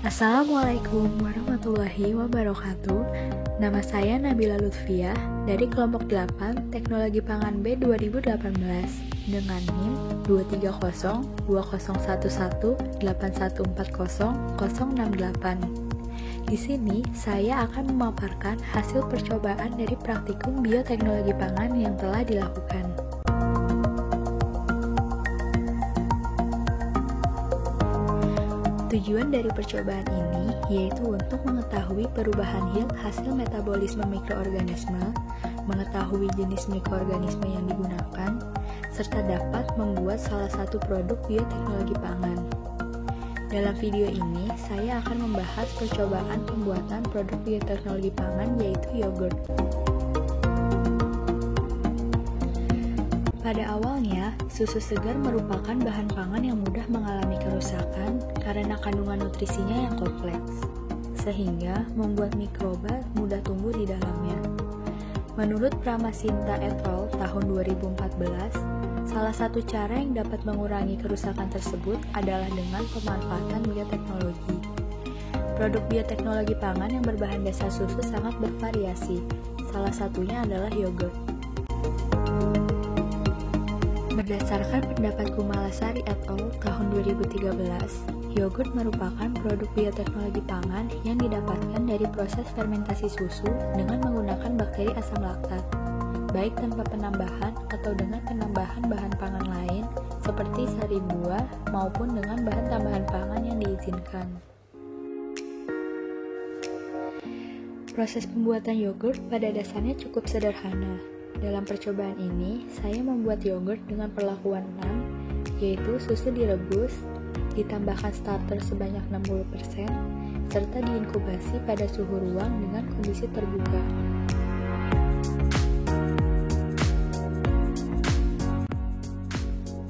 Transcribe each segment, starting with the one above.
Assalamualaikum warahmatullahi wabarakatuh. Nama saya Nabila Lutfiah dari kelompok 8 Teknologi Pangan B 2018 dengan NIM 2302011814068. Di sini saya akan memaparkan hasil percobaan dari praktikum bioteknologi pangan yang telah dilakukan. Tujuan dari percobaan ini yaitu untuk mengetahui perubahan yield hasil metabolisme mikroorganisme, mengetahui jenis mikroorganisme yang digunakan, serta dapat membuat salah satu produk bioteknologi pangan. Dalam video ini, saya akan membahas percobaan pembuatan produk bioteknologi pangan yaitu yogurt. Pada awalnya, susu segar merupakan bahan pangan yang mudah mengalami kerusakan karena kandungan nutrisinya yang kompleks, sehingga membuat mikroba mudah tumbuh di dalamnya. Menurut Pramasinta et al. Tahun 2014, salah satu cara yang dapat mengurangi kerusakan tersebut adalah dengan pemanfaatan bioteknologi. Produk bioteknologi pangan yang berbahan dasar susu sangat bervariasi, salah satunya adalah yogurt. Berdasarkan pendapat Kumalasari et al. Tahun 2013, yogurt merupakan produk bioteknologi pangan yang didapatkan dari proses fermentasi susu dengan menggunakan bakteri asam laktat, baik tanpa penambahan atau dengan penambahan bahan pangan lain seperti sari buah maupun dengan bahan tambahan pangan yang diizinkan. Proses pembuatan yogurt pada dasarnya cukup sederhana. Dalam percobaan ini, saya membuat yogurt dengan perlakuan 6, yaitu susu direbus, ditambahkan starter sebanyak 60%, serta diinkubasi pada suhu ruang dengan kondisi terbuka.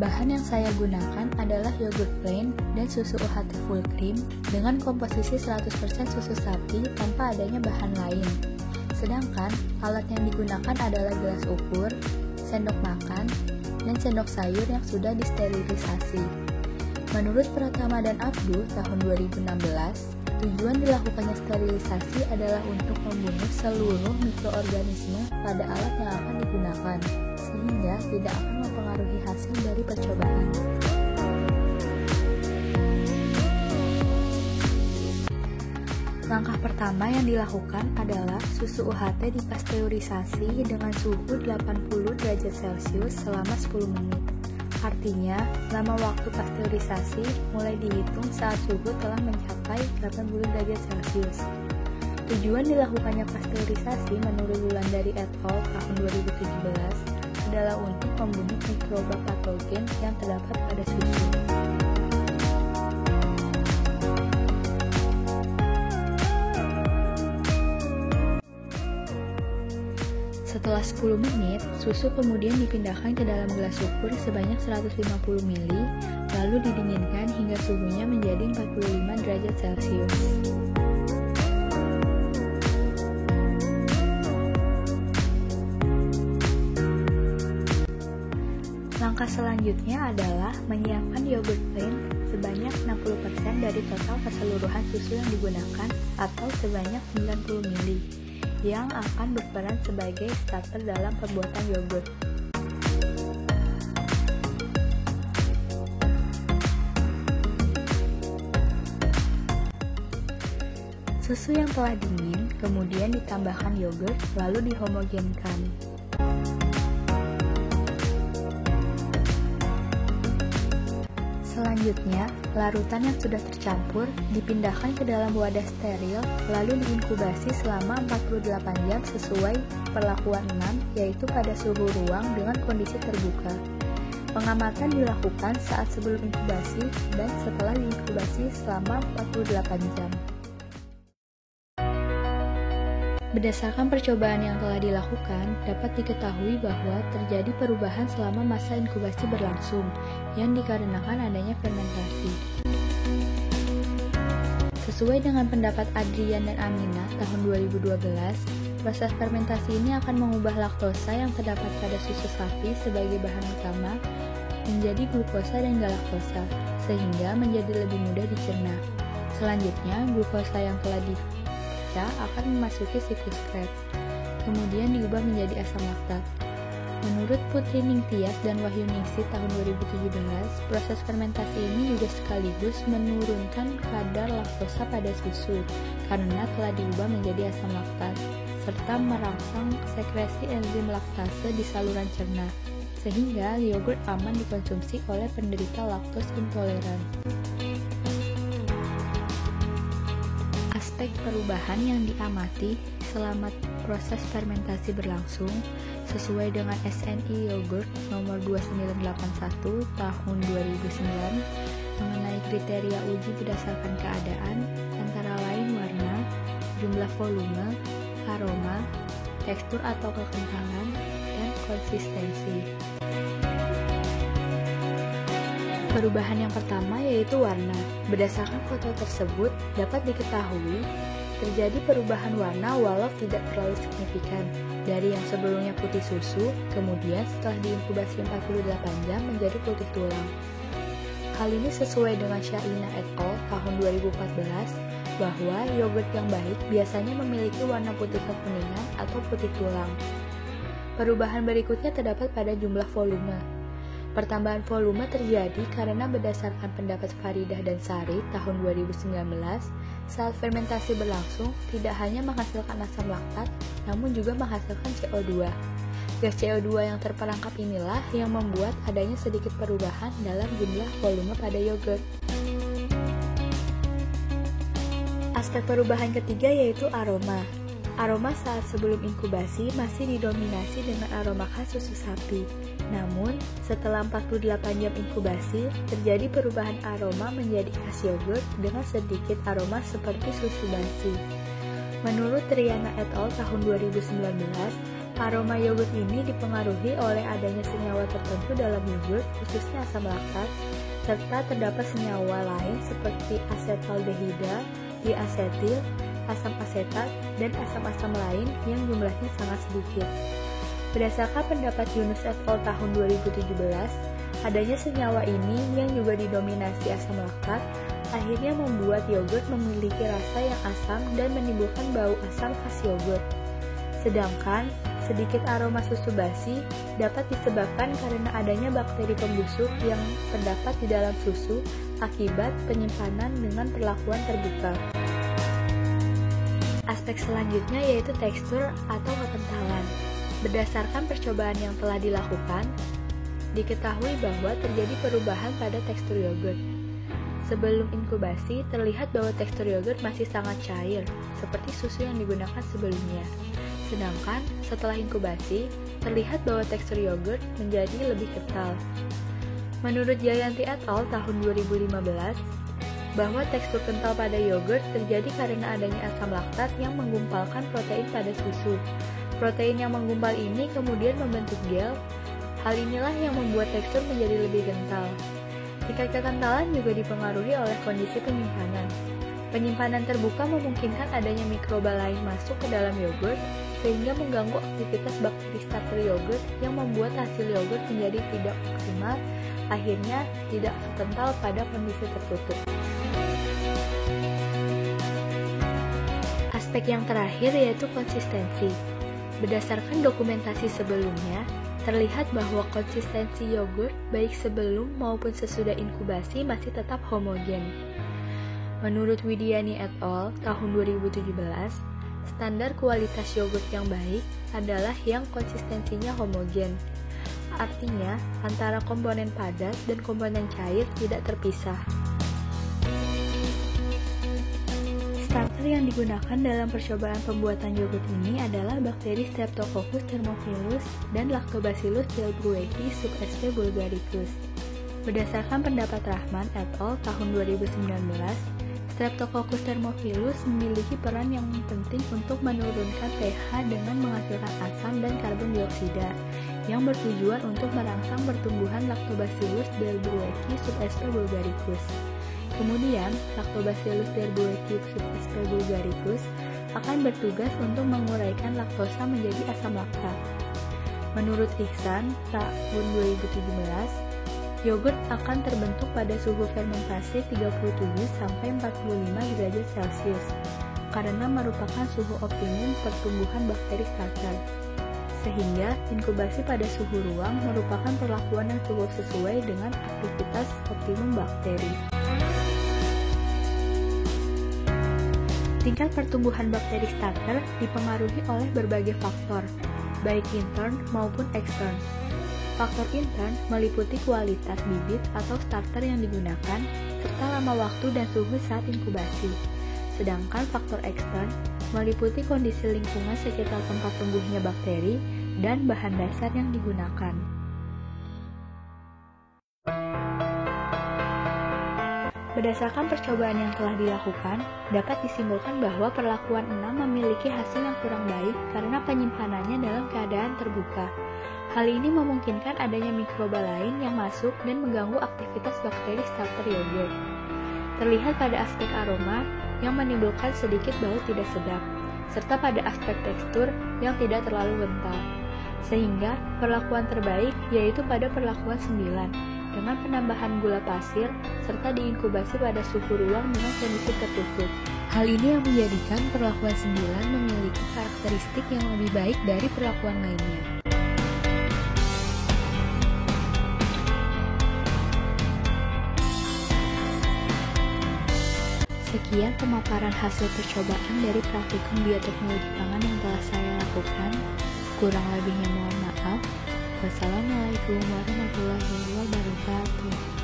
Bahan yang saya gunakan adalah yogurt plain dan susu UHT full cream dengan komposisi 100% susu sapi tanpa adanya bahan lain. Sedangkan alat yang digunakan adalah gelas ukur, sendok makan, dan sendok sayur yang sudah disterilisasi. Menurut Pratama dan Abdul tahun 2016, tujuan dilakukannya sterilisasi adalah untuk membunuh seluruh mikroorganisme pada alat yang akan digunakan, sehingga tidak akan mempengaruhi hasil dari percobaan. Langkah pertama yang dilakukan adalah susu UHT dipasteurisasi dengan suhu 80 derajat Celcius selama 10 menit. Artinya, lama waktu pasteurisasi mulai dihitung saat suhu telah mencapai 80 derajat Celcius. Tujuan dilakukannya pasteurisasi menurut Wulandari et al. Tahun 2017 adalah untuk membunuh mikroba patogen yang terdapat pada susu. Setelah 10 menit, susu kemudian dipindahkan ke dalam gelas ukur sebanyak 150 ml, lalu didinginkan hingga suhunya menjadi 45 derajat Celcius. Langkah selanjutnya adalah menyiapkan yogurt plain sebanyak 60% dari total keseluruhan susu yang digunakan atau sebanyak 90 ml. Yang akan berperan sebagai starter dalam pembuatan yogurt. Susu yang telah dingin kemudian ditambahkan yogurt lalu dihomogenkan. Selanjutnya, larutan yang sudah tercampur dipindahkan ke dalam wadah steril lalu diinkubasi selama 48 jam sesuai perlakuan 6, yaitu pada suhu ruang dengan kondisi terbuka. Pengamatan dilakukan saat sebelum inkubasi dan setelah diinkubasi selama 48 jam. Berdasarkan percobaan yang telah dilakukan, dapat diketahui bahwa terjadi perubahan selama masa inkubasi berlangsung, yang dikarenakan adanya fermentasi. Sesuai dengan pendapat Adrian dan Amina tahun 2012, proses fermentasi ini akan mengubah laktosa yang terdapat pada susu sapi sebagai bahan utama menjadi glukosa dan galaktosa, sehingga menjadi lebih mudah dicerna. Selanjutnya, glukosa yang telah dipecah akan memasuki siklus Krebs, kemudian diubah menjadi asam laktat. Menurut Putri Ningtyas dan Wahyu Ningsih tahun 2017, proses fermentasi ini juga sekaligus menurunkan kadar laktosa pada susu karena telah diubah menjadi asam laktat, serta merangsang sekresi enzim laktase di saluran cerna, sehingga yogurt aman dikonsumsi oleh penderita laktos intoleran. Aspek perubahan yang diamati selama proses fermentasi berlangsung sesuai dengan SNI Yogurt nomor 2981 tahun 2009 mengenai kriteria uji berdasarkan keadaan antara lain warna, jumlah volume, aroma, tekstur atau kekentalan, dan konsistensi. Perubahan yang pertama yaitu warna. Berdasarkan foto tersebut dapat diketahui terjadi perubahan warna walau tidak terlalu signifikan dari yang sebelumnya putih susu, kemudian setelah diinkubasi 48 jam menjadi putih tulang. Hal ini sesuai dengan Shaina et al. Tahun 2014 bahwa yogurt yang baik biasanya memiliki warna putih kekuningan atau putih tulang. Perubahan berikutnya terdapat pada jumlah volume. Pertambahan volume terjadi karena berdasarkan pendapat Faridah dan Sari tahun 2019, saat fermentasi berlangsung tidak hanya menghasilkan asam laktat, namun juga menghasilkan CO2. Gas CO2 yang terperangkap inilah yang membuat adanya sedikit perubahan dalam jumlah volume pada yogurt. Aspek perubahan ketiga yaitu aroma. Aroma saat sebelum inkubasi masih didominasi dengan aroma khas susu sapi. Namun, setelah 48 jam inkubasi, terjadi perubahan aroma menjadi khas yogurt dengan sedikit aroma seperti susu basi. Menurut Triana et al. Tahun 2019, aroma yogurt ini dipengaruhi oleh adanya senyawa tertentu dalam yogurt, khususnya asam laktat, serta terdapat senyawa lain seperti asetaldehida, diasetil, asam asetat, dan asam-asam lain yang jumlahnya sangat sedikit. Berdasarkan pendapat Yunus et al. Tahun 2017, adanya senyawa ini yang juga didominasi asam laktat akhirnya membuat yogurt memiliki rasa yang asam dan menimbulkan bau asam khas yogurt. Sedangkan sedikit aroma susu basi dapat disebabkan karena adanya bakteri pembusuk yang terdapat di dalam susu akibat penyimpanan dengan perlakuan terbuka. Aspek selanjutnya yaitu tekstur atau kekentalan. Berdasarkan percobaan yang telah dilakukan, diketahui bahwa terjadi perubahan pada tekstur yogurt. Sebelum inkubasi, terlihat bahwa tekstur yogurt masih sangat cair, seperti susu yang digunakan sebelumnya. Sedangkan setelah inkubasi, terlihat bahwa tekstur yogurt menjadi lebih kental. Menurut Jayanti et al. Tahun 2015, bahwa tekstur kental pada yogurt terjadi karena adanya asam laktat yang menggumpalkan protein pada susu. Protein yang menggumpal ini kemudian membentuk gel. Hal inilah yang membuat tekstur menjadi lebih kental. Tingkat kekentalan juga dipengaruhi oleh kondisi penyimpanan. Penyimpanan terbuka memungkinkan adanya mikroba lain masuk ke dalam yogurt sehingga mengganggu aktivitas bakteri starter yogurt yang membuat hasil yogurt menjadi tidak maksimal, akhirnya tidak sekental pada kondisi tertutup. Aspek yang terakhir yaitu konsistensi. Berdasarkan dokumentasi sebelumnya, terlihat bahwa konsistensi yogurt baik sebelum maupun sesudah inkubasi masih tetap homogen. Menurut Widiani et al. Tahun 2017, standar kualitas yogurt yang baik adalah yang konsistensinya homogen. Artinya, antara komponen padat dan komponen cair tidak terpisah. Starter yang digunakan dalam percobaan pembuatan yogurt ini adalah bakteri Streptococcus thermophilus dan Lactobacillus delbrueckii sub sp bulgaricus. Berdasarkan pendapat Rahman et al. Tahun 2019, Streptococcus thermophilus memiliki peran yang penting untuk menurunkan pH dengan menghasilkan asam dan karbon dioksida yang bertujuan untuk merangsang pertumbuhan Lactobacillus delbrueckii sub sp bulgaricus. Kemudian, Lactobacillus delbrueckii sub sp bulgaricus akan bertugas untuk menguraikan laktosa menjadi asam laktat. Menurut Ihsan tahun 2017, Yogurt akan terbentuk pada suhu fermentasi 37–45 derajat Celcius karena merupakan suhu optimum pertumbuhan bakteri starter. Sehingga inkubasi pada suhu ruang merupakan perlakuan yang cukup sesuai dengan aktivitas optimum bakteri. Tingkat pertumbuhan bakteri starter dipengaruhi oleh berbagai faktor, baik intern maupun ekstern. Faktor intern meliputi kualitas bibit atau starter yang digunakan, serta lama waktu dan suhu saat inkubasi. Sedangkan faktor ekstern meliputi kondisi lingkungan sekitar tempat tumbuhnya bakteri dan bahan dasar yang digunakan. Berdasarkan percobaan yang telah dilakukan, dapat disimpulkan bahwa perlakuan 6 memiliki hasil yang kurang baik karena penyimpanannya dalam keadaan terbuka. Hal ini memungkinkan adanya mikroba lain yang masuk dan mengganggu aktivitas bakteri starter yogurt. Terlihat pada aspek aroma yang menimbulkan sedikit bau tidak sedap, serta pada aspek tekstur yang tidak terlalu kental. Sehingga perlakuan terbaik yaitu pada perlakuan 9 dengan penambahan gula pasir serta diinkubasi pada suhu ruang dengan kondisi tertutup. Hal ini yang menjadikan perlakuan 9 memiliki karakteristik yang lebih baik dari perlakuan lainnya. Sekian pemaparan hasil percobaan dari praktikum bioteknologi pangan yang telah saya lakukan. Kurang lebihnya mohon maaf. Wassalamualaikum warahmatullahi wabarakatuh.